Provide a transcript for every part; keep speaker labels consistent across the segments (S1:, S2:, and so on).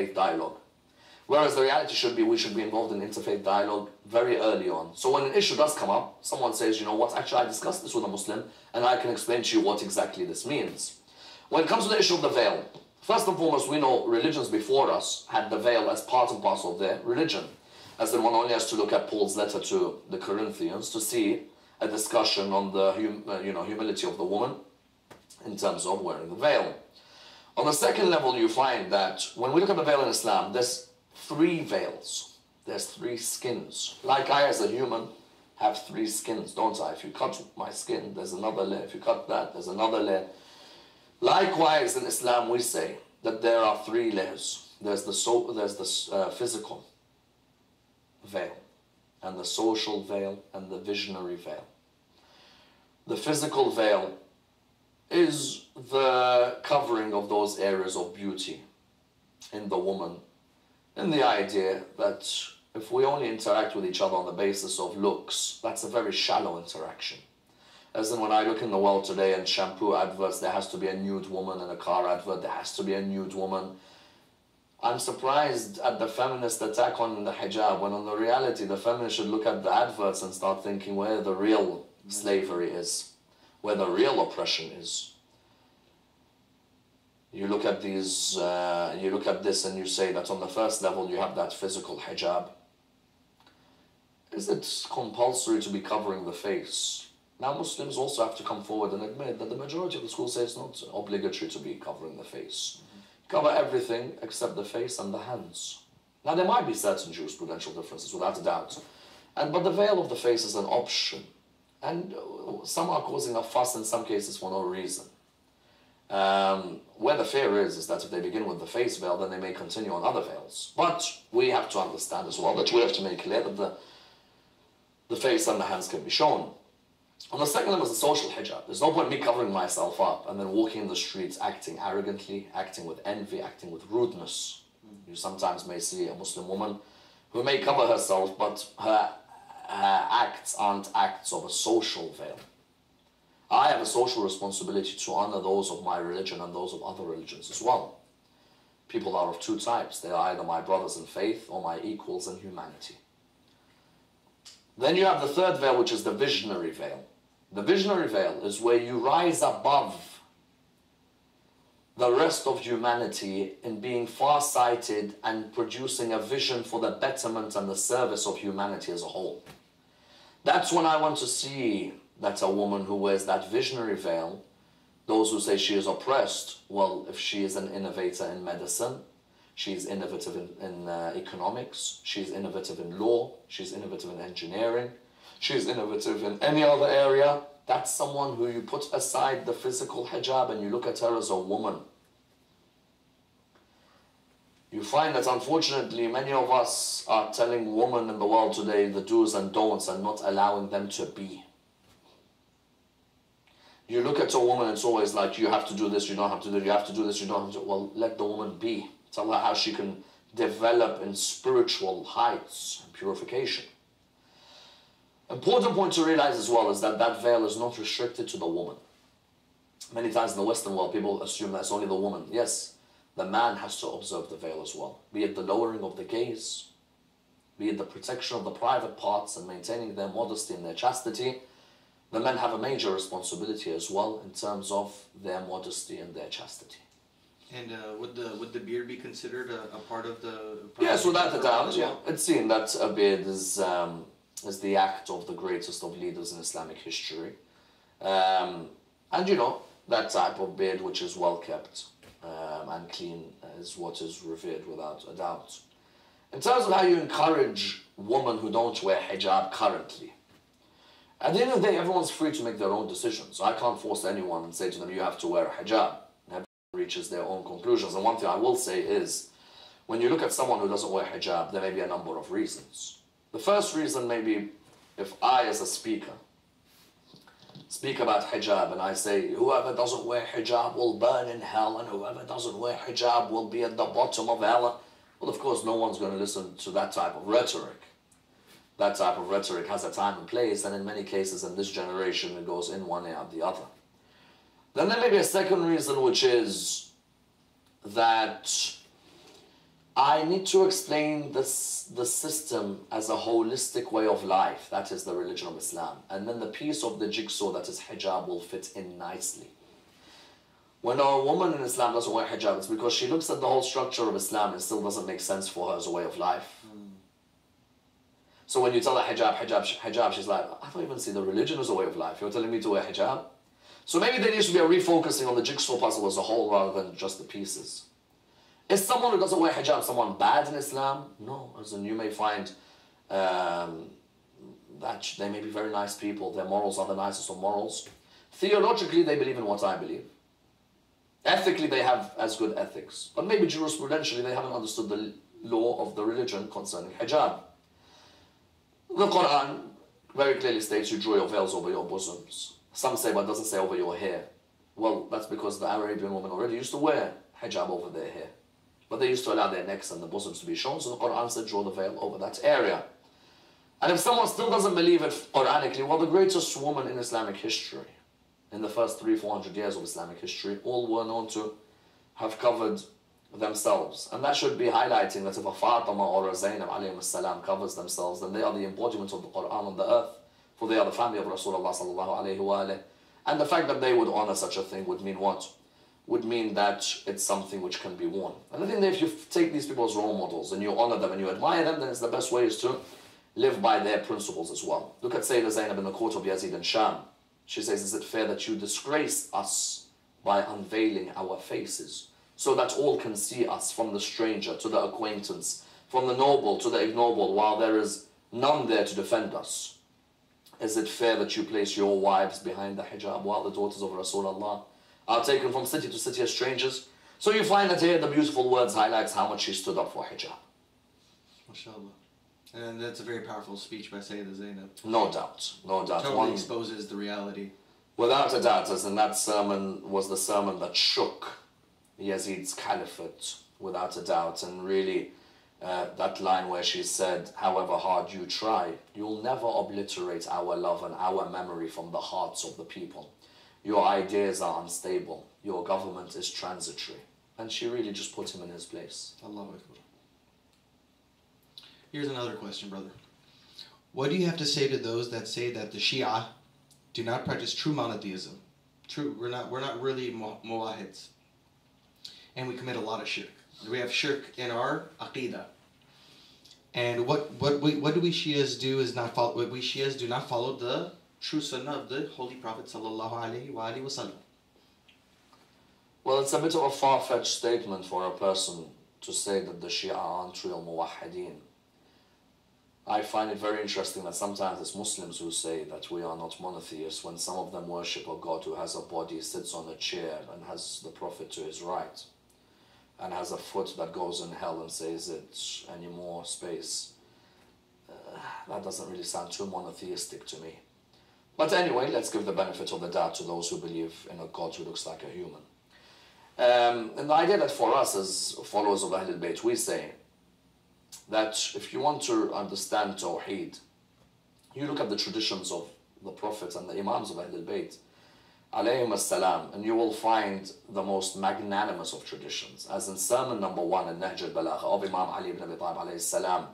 S1: interfaith dialogue. Whereas the reality should be, we should be involved in interfaith dialogue very early on. So when an issue does come up, someone says, you know what, actually I discussed this with a Muslim and I can explain to you what exactly this means. When it comes to the issue of the veil, first and foremost, we know religions before us had the veil as part and parcel of their religion. As in, one only has to look at Paul's letter to the Corinthians to see a discussion on the humility of the woman in terms of wearing the veil. On the second level, you find that when we look at the veil in Islam, there's 3 veils. There's 3 skins. Like I, as a human, have 3 skins, don't I? If you cut my skin, there's another layer. If you cut that, there's another layer. Likewise, in Islam, we say that there are 3 layers. There's the physical veil, and the social veil, and the visionary veil. The physical veil is the covering of those areas of beauty in the woman, and the idea that if we only interact with each other on the basis of looks, that's a very shallow interaction. As in, when I look in the world today and shampoo adverts, there has to be a nude woman, and a car advert, there has to be a nude woman. I'm surprised at the feminist attack on the hijab, when in the reality the feminists should look at the adverts and start thinking where the real slavery is, where the real oppression is. You look at these, you look at this and you say that on the first level you have that physical hijab. Is it compulsory to be covering the face? Now Muslims also have to come forward and admit that the majority of the schools say it's not obligatory to be covering the face. Cover everything except the face and the hands. Now there might be certain jurisprudential differences without a doubt, but the veil of the face is an option, and some are causing a fuss in some cases for no reason. Where the fear is that if they begin with the face veil, then they may continue on other veils. But we have to understand as well that we have to make clear that the face and the hands can be shown. On the second level is the social hijab. There's no point in me covering myself up and then walking in the streets acting arrogantly, acting with envy, acting with rudeness. You sometimes may see a Muslim woman who may cover herself, but her acts aren't acts of a social veil. I have a social responsibility to honor those of my religion and those of other religions as well. People are of 2 types. They are either my brothers in faith or my equals in humanity. Then you have the third veil, which is the visionary veil. The visionary veil is where you rise above the rest of humanity in being far-sighted and producing a vision for the betterment and the service of humanity as a whole. That's when I want to see that a woman who wears that visionary veil, those who say she is oppressed, well, if she is an innovator in medicine, she's innovative in economics, she's innovative in law, she's innovative in engineering, she's innovative in any other area, that's someone who you put aside the physical hijab and you look at her as a woman. You find that unfortunately many of us are telling women in the world today the do's and don'ts and not allowing them to be. You look at a woman, it's always like, you have to do this, you don't have to do it, you have to do this, you don't have to. Well, let the woman be. Tell her how she can develop in spiritual heights and purification. Important point to realize as well is that that veil is not restricted to the woman. Many times in the Western world, people assume that's only the woman. Yes, the man has to observe the veil as well. Be it the lowering of the gaze, be it the protection of the private parts and maintaining their modesty and their chastity. The men have a major responsibility as well in terms of their modesty and their chastity.
S2: And would the beard be considered a part of the?
S1: Yes, without a doubt. Yeah, it's seen that a beard is the act of the greatest of leaders in Islamic history, and you know that type of beard which is well kept and clean is what is revered without a doubt. In terms of how you encourage women who don't wear hijab currently, at the end of the day, everyone's free to make their own decisions. I can't force anyone and say to them, you have to wear a hijab. Everyone reaches their own conclusions. And one thing I will say is, when you look at someone who doesn't wear hijab, there may be a number of reasons. The first reason may be, if I, as a speaker, speak about hijab and I say, whoever doesn't wear hijab will burn in hell, and whoever doesn't wear hijab will be at the bottom of hell. Well, of course, no one's going to listen to that type of rhetoric. That type of rhetoric has a time and place, and in many cases in this generation it goes in one ear out the other. Then there may be a second reason, which is that I need to explain the system as a holistic way of life. That is the religion of Islam. And then the piece of the jigsaw that is hijab will fit in nicely. When a woman in Islam doesn't wear hijab, it's because she looks at the whole structure of Islam and it still doesn't make sense for her as a way of life. So when you tell her hijab, hijab, hijab, she's like, I don't even see the religion as a way of life. You're telling me to wear hijab? So maybe there needs to be a refocusing on the jigsaw puzzle as a whole rather than just the pieces. Is someone who doesn't wear hijab someone bad in Islam? No, as in you may find that they may be very nice people. Their morals are the nicest of morals. Theologically, they believe in what I believe. Ethically, they have as good ethics. But maybe jurisprudentially, they haven't understood the law of the religion concerning hijab. The Quran very clearly states you draw your veils over your bosoms. Some say, but it doesn't say over your hair. Well, that's because the Arabian women already used to wear hijab over their hair. But they used to allow their necks and the bosoms to be shown, so the Quran said draw the veil over that area. And if someone still doesn't believe it Quranically, well, the greatest woman in Islamic history, in the first 300-400 years of Islamic history, all were known to have covered themselves. And that should be highlighting that if a Fatima or a Zainab alayhim salam covers themselves, then they are the embodiment of the Quran on the earth, for they are the family of Rasulullah sallallahu alayhi wa alayhi. And the fact that they would honor such a thing would mean what? Would mean that it's something which can be worn. And I think that if you take these people as role models and you honor them and you admire them, then it's the best way is to live by their principles as well. Look at Sayyidah Zainab in the court of Yazid and Sham. She says, is it fair that you disgrace us by unveiling our faces so that all can see us, from the stranger to the acquaintance, from the noble to the ignoble, while there is none there to defend us? Is it fair that you place your wives behind the hijab while the daughters of Rasulullah are taken from city to city as strangers? So you find that here the beautiful words highlights how much she stood up for hijab.
S2: MashaAllah. And that's a very powerful speech by Sayyidah Zainab.
S1: No doubt, no doubt.
S2: Totally exposes the reality.
S1: Without a doubt, as in that sermon was the sermon that shook Yazid's caliphate, without a doubt. And really, that line where she said, however hard you try, you'll never obliterate our love and our memory from the hearts of the people. Your ideas are unstable. Your government is transitory. And she really just put him in his place.
S2: Allahu Akbar. Here's another question, brother. What do you have to say to those that say that the Shi'ah do not practice true monotheism? True, we're not really muwahids. And we commit a lot of shirk. We have shirk in our aqidah. And what we Shias do is not follow. What we Shias do not follow the true sunnah of the Holy Prophet sallallahu alaihi wasallam.
S1: Well, it's a bit of a far-fetched statement for a person to say that the Shi'ah aren't real muwahideen. I find it very interesting that sometimes it's Muslims who say that we are not monotheists when some of them worship a God who has a body, sits on a chair, and has the Prophet to his right, and has a foot that goes in hell and says it any more space. That doesn't really sound too monotheistic to me. But anyway, let's give the benefit of the doubt to those who believe in a God who looks like a human. And the idea that for us as followers of Ahlul Bayt, we say that if you want to understand Tawheed, you look at the traditions of the Prophets and the Imams of Ahlul Bayt, alayhim as-salam, and you will find the most magnanimous of traditions. As in sermon number 1 in Nahj al-Balagha of Imam Ali ibn Abi Talib alayhi salam,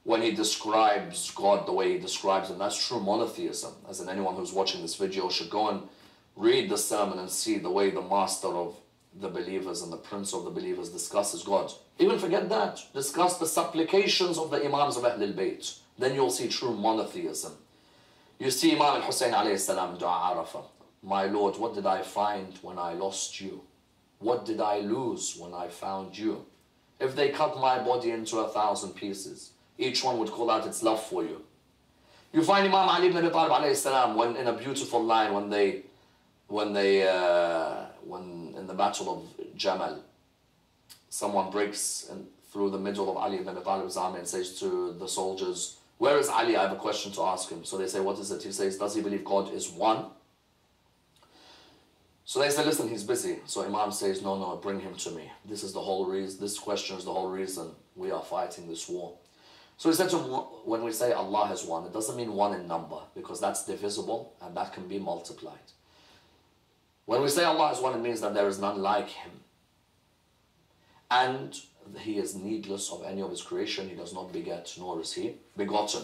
S1: when he describes God the way he describes him, that's true monotheism. As in anyone who's watching this video should go and read the sermon and see the way the master of the believers and the prince of the believers discusses God. Even forget that. Discuss the supplications of the Imams of Ahlul Bayt. Then you'll see true monotheism. You see Imam al-Hussein alayhi salam, Dua Arafah. My Lord, what did I find when I lost you? What did I lose when I found you? If they cut my body into 1,000 pieces, each one would call out its love for you. You find Imam Ali ibn Abi Talib alayhi salam, when in a beautiful line, when in the battle of Jamal, someone breaks through the middle of Ali ibn Abi Talib's army and says to the soldiers, where is Ali? I have a question to ask him. So they say, what is it? He says, does he believe God is one? So they say, listen, he's busy. So Imam says, no, bring him to me. This is the whole reason, this question is the whole reason we are fighting this war. So he said to him, when we say Allah has one, it doesn't mean one in number, because that's divisible and that can be multiplied. When we say Allah is one, it means that there is none like him. And He is needless of any of his creation. He does not beget, nor is he begotten.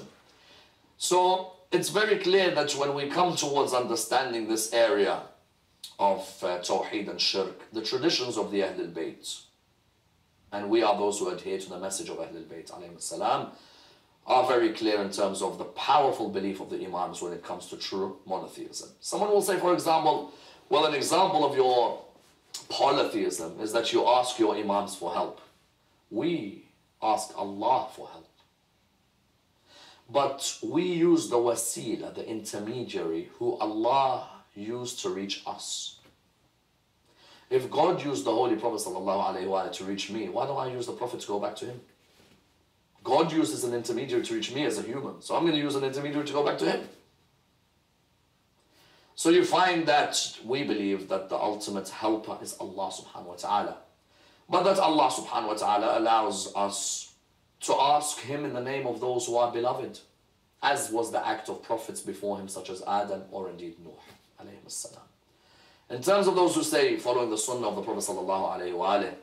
S1: So it's very clear that when we come towards understanding this area of Tawheed and Shirk, the traditions of the Ahlul Bayt, and we are those who adhere to the message of Ahlul Bayt alayhim salam, are very clear in terms of the powerful belief of the Imams when it comes to true monotheism. Someone will say, for example, well, an example of your polytheism is that you ask your Imams for help. We ask Allah for help. But we use the wasila, the intermediary, who Allah used to reach us. If God used the Holy Prophet ﷺ to reach me, why don't I use the Prophet to go back to him? God uses an intermediary to reach me as a human, so I'm going to use an intermediary to go back to him. So you find that we believe that the ultimate helper is Allah subhanahu wa ta'ala. But that Allah subhanahu wa ta'ala allows us to ask him in the name of those who are beloved, as was the act of prophets before him, such as Adam or indeed Nuh alayhi as-salam. In terms of those who say following the sunnah of the Prophet sallallahu alayhi wa alayhi,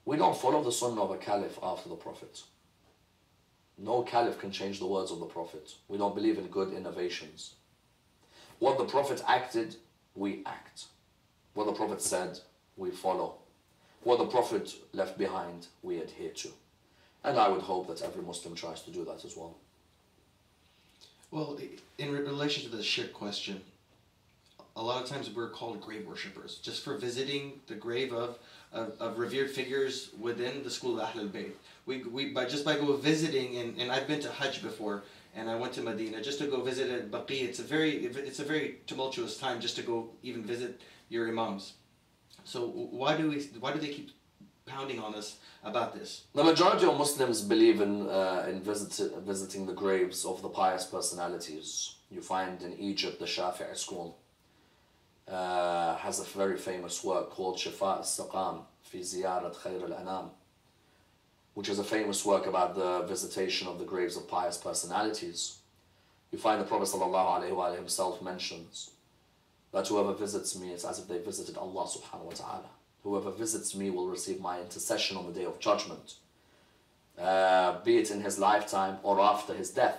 S1: we don't follow the sunnah of a caliph after the Prophet. No caliph can change the words of the Prophet. We don't believe in good innovations. What the Prophet acted, we act. What the Prophet said, we follow. What the Prophet left behind, we adhere to. And I would hope that every Muslim tries to do that as well.
S2: Well, in relation to the shirk question, a lot of times we're called grave worshippers just for visiting the grave of revered figures within the school of Ahlul Bayt. By go visiting, and I've been to Hajj before, and I went to Medina just to go visit at Baqi. It's a very tumultuous time just to go even visit your imams. So why do they keep pounding on us about this?
S1: The majority of Muslims believe in visiting the graves of the pious personalities. You find in Egypt the Shafi'i school has a very famous work called Shifa al-Saqam fi Ziyarat Khair al-Anam, which is a famous work about the visitation of the graves of pious personalities. You find the Prophet ﷺ himself mentions that whoever visits me is as if they visited Allah subhanahu wa ta'ala. Whoever visits me will receive my intercession on the Day of Judgment, be it in his lifetime or after his death.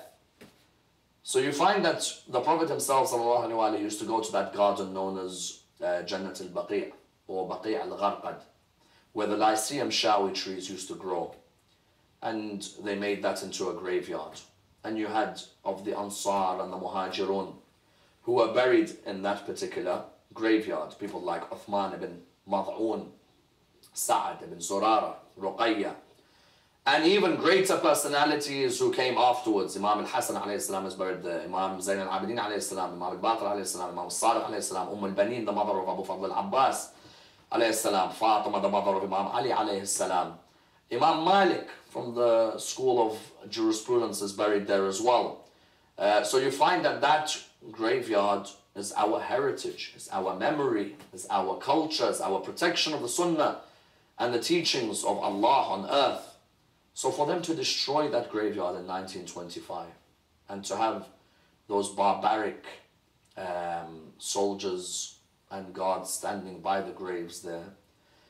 S1: So you find that the Prophet himself ﷺ used to go to that garden known as Jannat al-Baqi' or Baqi' al-Gharqad, where the Lyceum shawi trees used to grow. And they made that into a graveyard. And you had of the Ansar and the Muhajirun who were buried in that particular graveyard. People like Uthman ibn Mad'un, Sa'ad ibn Zurara, Ruqayya, and even greater personalities who came afterwards. Imam al-Hasan alayhi salam is buried there, Imam Zayn al-Abidin alayhi salam, Imam al-Baqir alayhi salam, Imam al-Sadiq alayhi salam, al-Banin, the mother of Abu Fadl al-Abbas alayhi salam, Fatima, the mother of Imam Ali alayhi salam. Imam Malik from the school of jurisprudence is buried there as well. So you find that graveyard is our heritage, is our memory, is our culture, is our protection of the Sunnah and the teachings of Allah on earth. So for them to destroy that graveyard in 1925 and to have those barbaric soldiers and guards standing by the graves there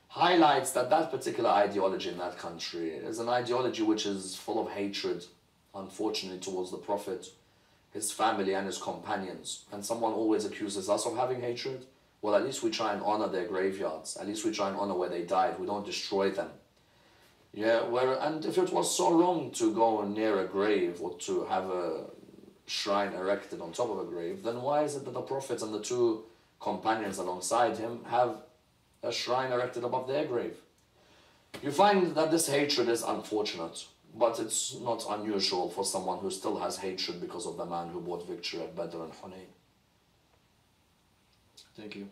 S1: highlights that particular ideology in that country is an ideology which is full of hatred, unfortunately, towards the Prophet, his family and his companions. And someone always accuses us of having hatred. Well, at least we try and honor their graveyards. At least we try and honor where they died. We don't destroy them. Yeah, and if it was so wrong to go near a grave or to have a shrine erected on top of a grave, then why is it that the Prophet and the two companions alongside him have a shrine erected above their grave? You find that this hatred is unfortunate, but it's not unusual for someone who still has hatred because of the man who brought victory at Badr and Hunayn.
S2: Thank you.